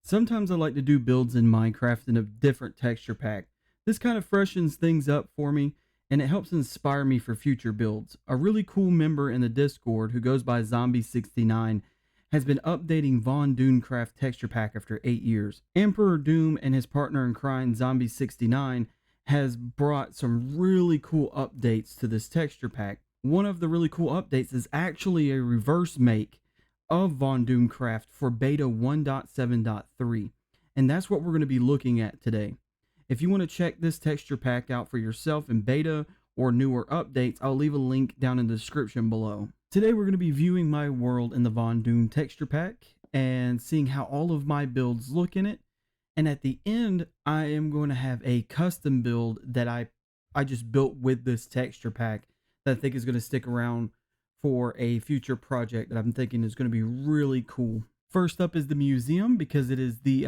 Sometimes I like to do builds in Minecraft in a different texture pack. This kind of freshens things up for me and it helps inspire me for future builds. A really cool member in the Discord who goes by Zombie69 has been updating VonDoomCraft Texture Pack after 8 years. Emperor Doom and his partner in crime Zombie69 has brought some really cool updates to this texture pack. One of the really cool updates is actually a reverse make of VonDoomCraft for beta 1.7.3, and that's what we're going to be looking at today. If you want to check this texture pack out for yourself in beta or newer updates, I'll leave a link down in the description below. Today we're going to be viewing my world in the VonDoom texture pack and seeing how all of my builds look in it, and at the end I am going to have a custom build that I just built with this texture pack that I think is going to stick around for a future project that I'm thinking is going to be really cool. First up is the museum, because it is the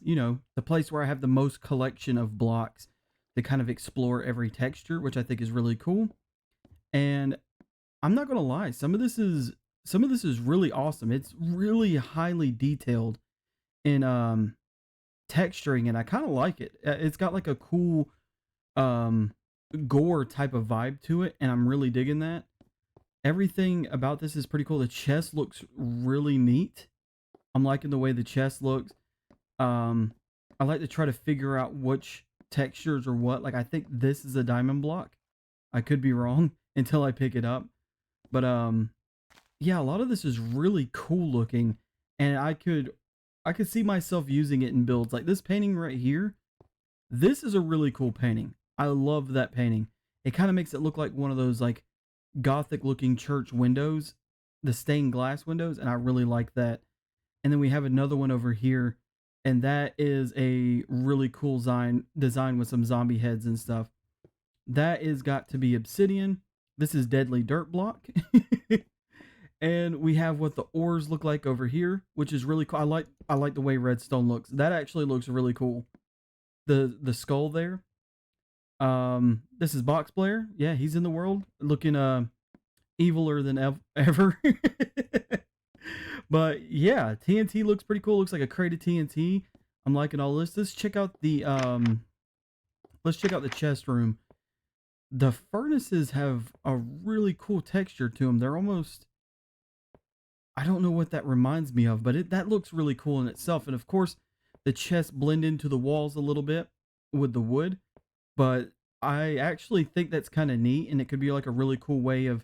the place where I have the most collection of blocks to kind of explore every texture, which I think is really cool. And I'm not going to lie, some of this is really awesome. It's really highly detailed in texturing, and I kind of like it. It's got like a cool gore type of vibe to it, and I'm really digging that. Everything about this is pretty cool. The chest looks really neat. I'm liking the way the chest looks. I like to try to figure out which textures are what. Like, I think this is a diamond block. I could be wrong until I pick it up. But yeah, a lot of this is really cool looking, and I could see myself using it in builds. Like this painting right here. This is a really cool painting. I love that painting. It kind of makes it look like one of those like Gothic looking church windows, the stained glass windows, and I really like that. And then we have another one over here, and that is a really cool design with some zombie heads and stuff. That is got to be obsidian. This is deadly dirt block. And we have what the ores look like over here, which is really cool. I like the way redstone looks. That actually looks really cool. The skull there. This is Box Blair. Yeah, he's in the world, looking eviler than ever. But yeah, TNT looks pretty cool. Looks like a crate of TNT. I'm liking all this. Let's check out the chest room. The furnaces have a really cool texture to them. They're almost, I don't know what that reminds me of, but that looks really cool in itself. And of course, the chests blend into the walls a little bit with the wood. But I actually think that's kind of neat, and it could be like a really cool way of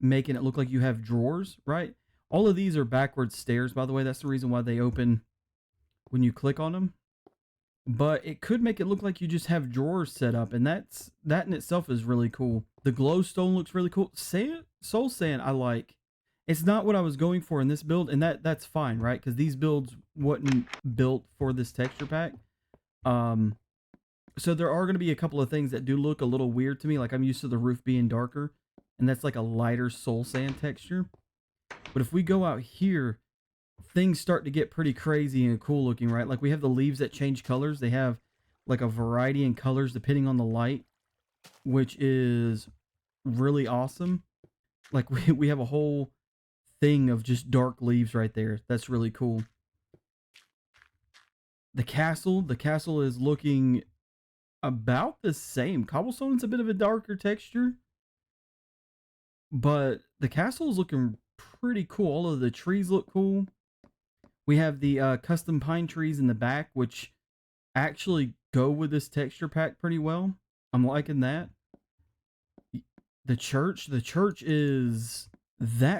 making it look like you have drawers, right? All of these are backwards stairs, by the way. That's the reason why they open when you click on them. But it could make it look like you just have drawers set up, and that in itself is really cool. The glowstone looks really cool. Soul sand I like. It's not what I was going for in this build, and that's fine, right? Because these builds wasn't built for this texture pack. So there are going to be a couple of things that do look a little weird to me. Like, I'm used to the roof being darker, and that's like a lighter soul sand texture. But if we go out here, things start to get pretty crazy and cool looking, right? Like, we have the leaves that change colors. They have like a variety in colors depending on the light, which is really awesome. Like, we have a whole thing of just dark leaves right there. That's really cool. The castle is looking about the same. Cobblestone's a bit of a darker texture, but the castle is looking pretty cool. All of the trees look cool. We have the custom pine trees in the back, which actually go with this texture pack pretty well. I'm liking that. The church that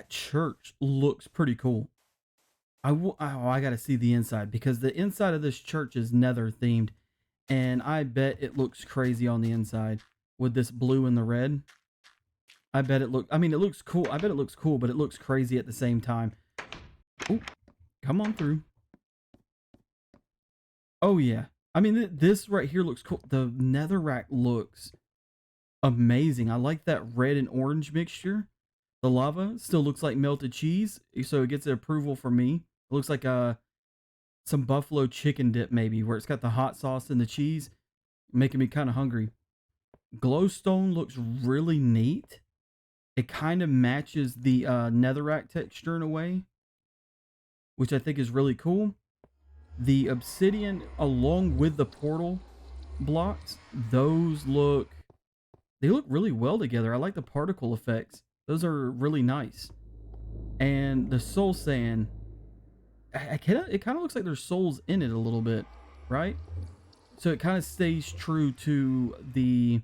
church looks pretty cool. I gotta see the inside, because the inside of this church is nether themed, and I bet it looks crazy on the inside with this blue and the red. I bet it looks cool. I bet it looks cool, but it looks crazy at the same time. Oh, come on through. Oh yeah. I mean, this right here looks cool. The netherrack looks amazing. I like that red and orange mixture. The lava still looks like melted cheese, so it gets an approval for me. It looks like some buffalo chicken dip, maybe, where it's got the hot sauce and the cheese, making me kind of hungry. Glowstone looks really neat. It kind of matches the netherrack texture in a way, which I think is really cool. The obsidian along with the portal blocks, those look, they look really well together. I like the particle effects. Those are really nice. And the soul sand, it kind of looks like there's souls in it a little bit, right? So it kind of stays true to the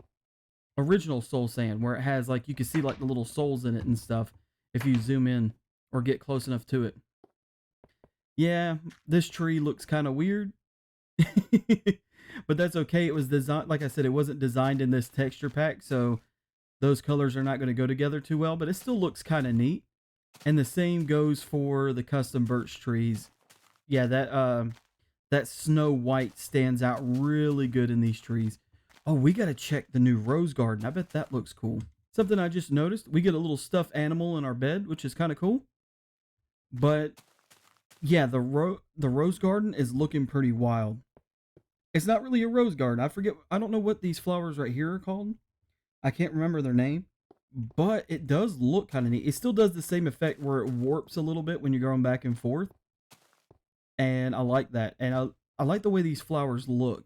original soul sand, where it has like, you can see like the little souls in it and stuff if you zoom in or get close enough to it. Yeah, this tree looks kind of weird. But that's okay. It was designed, like I said, it wasn't designed in this texture pack, so those colors are not going to go together too well, but it still looks kind of neat. And the same goes for the custom birch trees. Yeah, that snow white stands out really good in these trees. Oh, we got to check the new rose garden. I bet that looks cool. Something I just noticed, we get a little stuffed animal in our bed, which is kind of cool. But yeah, the rose garden is looking pretty wild. It's not really a rose garden. I don't know what these flowers right here are called. I can't remember their name, but it does look kind of neat. It still does the same effect where it warps a little bit when you're going back and forth. And I like that. And I like the way these flowers look.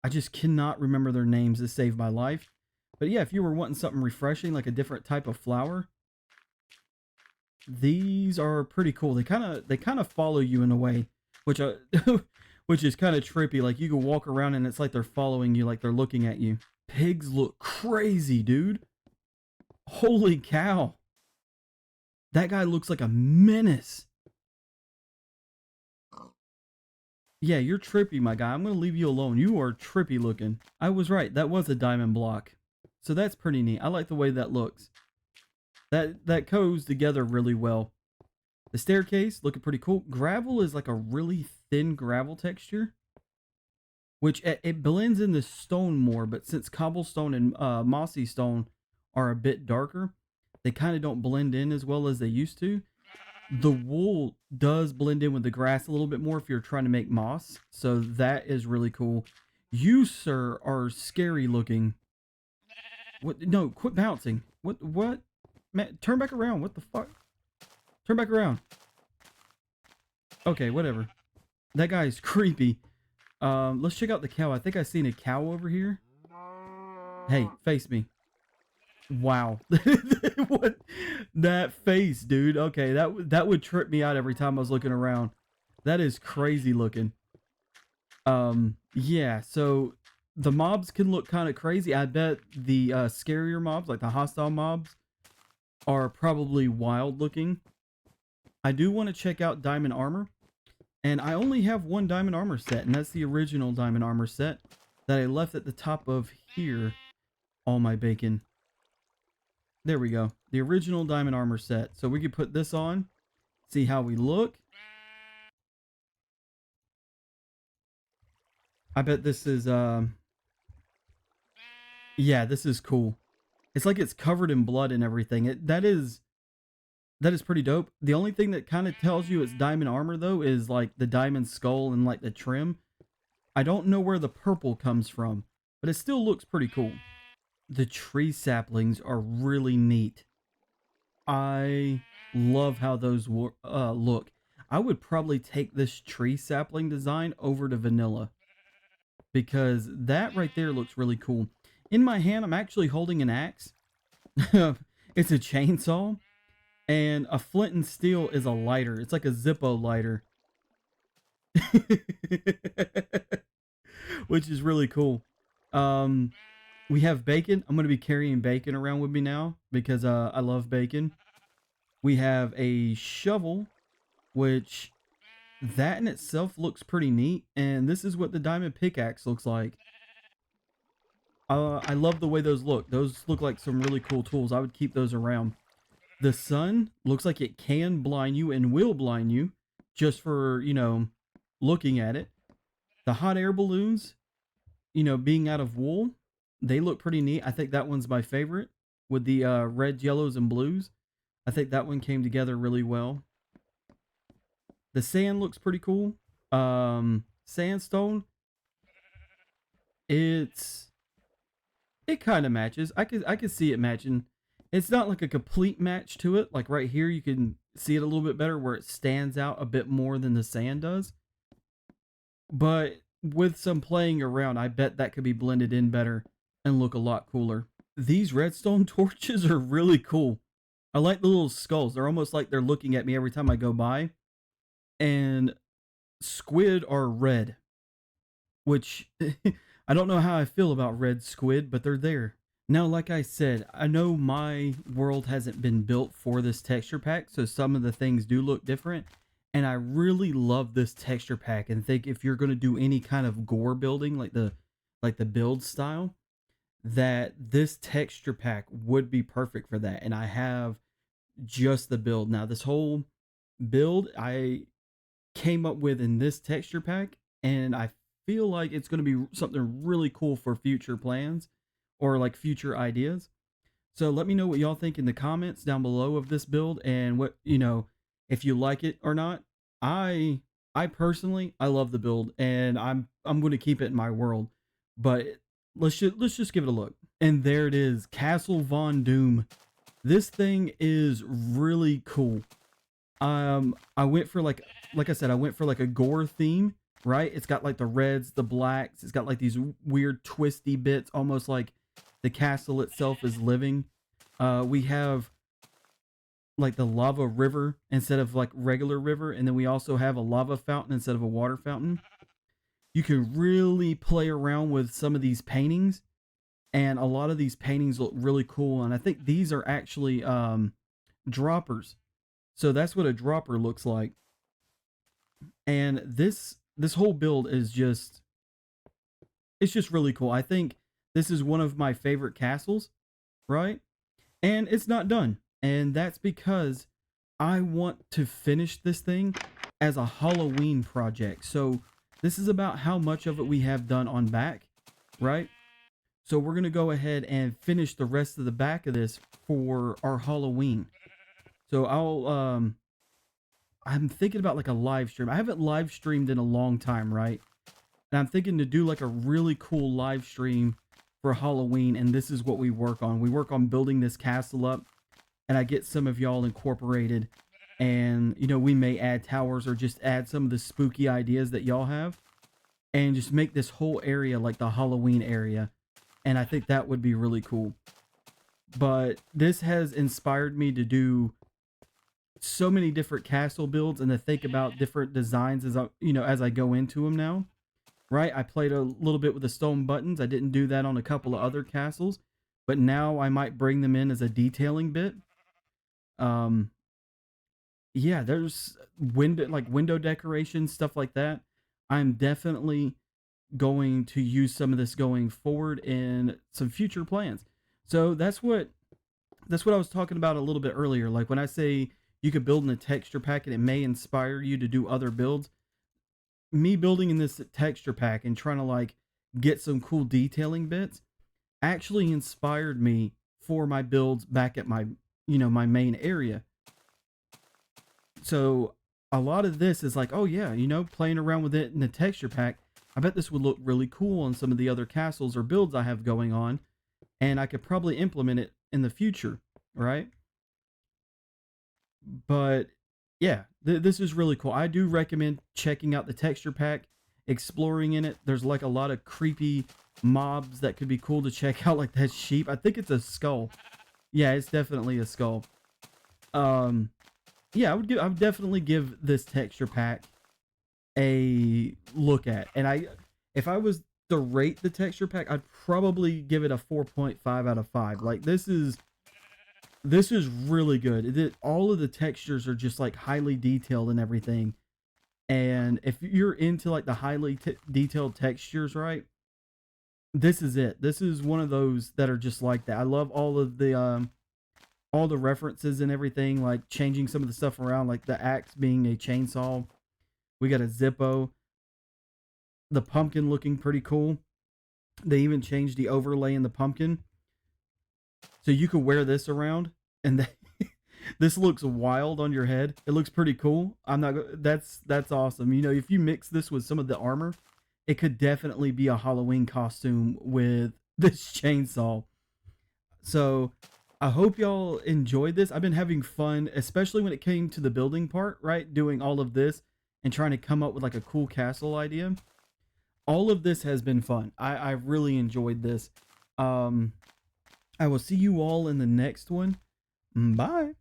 I just cannot remember their names to save my life. But yeah, if you were wanting something refreshing, like a different type of flower, these are pretty cool. They kind of follow you in a way, which which is kind of trippy. Like you can walk around and it's like they're following you, like they're looking at you. Pigs look crazy, dude. Holy cow. That guy looks like a menace. Yeah, you're trippy, my guy. I'm going to leave you alone. You are trippy looking. I was right. That was a diamond block. So that's pretty neat. I like the way that looks. That goes together really well. The staircase looking pretty cool. Gravel is like a really thin gravel texture, which it blends in the stone more, but since cobblestone and mossy stone are a bit darker, they kind of don't blend in as well as they used to. The wool does blend in with the grass a little bit more if you're trying to make moss, so that is really cool. You, sir, are scary looking. What? No, quit bouncing. What? Man, turn back around. What the fuck? Turn back around. Okay, whatever. That guy is creepy. Let's check out the cow. I think I seen a cow over here. Hey, face me. Wow. What? That face, dude. Okay, that would trip me out every time I was looking around. That is crazy looking. Yeah, so the mobs can look kind of crazy. I bet the scarier mobs, like the hostile mobs, are probably wild looking. I do want to check out diamond armor. And I only have one diamond armor set, and that's the original diamond armor set that I left at the top of here. All my bacon. There we go. The original diamond armor set. So we could put this on, see how we look. I bet this is, yeah, this is cool. It's like it's covered in blood and everything. That is pretty dope. The only thing that kind of tells you it's diamond armor though is like the diamond skull and like the trim. I don't know where the purple comes from, but it still looks pretty cool. The tree saplings are really neat. I love how those look. I would probably take this tree sapling design over to vanilla because that right there looks really cool. In my hand, I'm actually holding an axe. It's a chainsaw. And a flint and steel is a lighter. It's like a Zippo lighter. Which is really cool. We have bacon. I'm going to be carrying bacon around with me now because I love bacon. We have a shovel, which that in itself looks pretty neat. And this is what the diamond pickaxe looks like. I love the way those look. Those look like some really cool tools. I would keep those around. The sun looks like it can blind you and will blind you just for, you know, looking at it. The hot air balloons, you know, being out of wool, they look pretty neat. I think that one's my favorite with the red, yellows, and blues. I think that one came together really well. The sand looks pretty cool. Sandstone, it kind of matches. I could see it matching. It's not like a complete match to it. Like right here, you can see it a little bit better where it stands out a bit more than the sand does. but with some playing around, I bet that could be blended in better and look a lot cooler. These redstone torches are really cool. I like the little skulls. They're almost like they're looking at me every time I go by. And squid are red, which I don't know how I feel about red squid, but they're there. Now, like I said, I know my world hasn't been built for this texture pack, so some of the things do look different. And I really love this texture pack and think if you're going to do any kind of gore building, like the build style, that this texture pack would be perfect for that. And I have just the build. Now, this whole build I came up with in this texture pack, and I feel like it's going to be something really cool for future plans or like future ideas. So let me know what y'all think in the comments down below of this build and what, if you like it or not. I I personally I love the build and I'm going to keep it in my world. But let's just give it a look. And there it is, Castle Von Doom. This thing is really cool. I went for like I said, I went for like a gore theme, right? It's got like the reds, the blacks. It's got like these weird twisty bits, almost like the castle itself is living. We have like the lava river instead of like regular river, and then we also have a lava fountain instead of a water fountain. You can really play around with some of these paintings, and a lot of these paintings look really cool. And I think these are actually droppers. So that's what a dropper looks like. And this whole build is just it's just really cool. I think this is one of my favorite castles, right? And it's not done. And that's because I want to finish this thing as a Halloween project. So this is about how much of it we have done on back, right? So we're going to go ahead and finish the rest of the back of this for our Halloween. So I'm thinking about like a live stream. I haven't live streamed in a long time, right? And I'm thinking to do like a really cool live stream for Halloween, and this is what we work on. We work on building this castle up, and I get some of y'all incorporated, and we may add towers or just add some of the spooky ideas that y'all have, and just make this whole area like the Halloween area. And I think that would be really cool. But this has inspired me to do so many different castle builds and to think about different designs as I go into them now. Right? I played a little bit with the stone buttons. I didn't do that on a couple of other castles, but now I might bring them in as a detailing bit. Yeah, there's window decorations, stuff like that. I'm definitely going to use some of this going forward in some future plans. So that's what I was talking about a little bit earlier. Like when I say you could build in a texture pack and it may inspire you to do other builds. Me building in this texture pack and trying to like get some cool detailing bits actually inspired me for my builds back at my my main area. So a lot of this is like, oh yeah, playing around with it in the texture pack. I bet this would look really cool on some of the other castles or builds I have going on, and I could probably implement it in the future, right? But yeah, this is really cool. I do recommend checking out the texture pack, exploring in it. There's like a lot of creepy mobs that could be cool to check out, like that sheep. I think it's a skull. Yeah, it's definitely a skull. Yeah, I would definitely give this texture pack a look at. And if I was to rate the texture pack, I'd probably give it a 4.5 out of 5. Like this is really good. All of the textures are just like highly detailed and everything. And if you're into like the highly detailed textures, right? This is it. This is one of those that are just like that. I love all the references and everything, like changing some of the stuff around, like the axe being a chainsaw. We got a Zippo. The pumpkin looking pretty cool. They even changed the overlay in the pumpkin. So you could wear this around, and this looks wild on your head. It looks pretty cool. That's awesome. If you mix this with some of the armor, it could definitely be a Halloween costume with this chainsaw. So I hope y'all enjoyed this. I've been having fun, especially when it came to the building part, right? Doing all of this and trying to come up with like a cool castle idea. all of this has been fun. I really enjoyed this. I will see you all in the next one. Bye.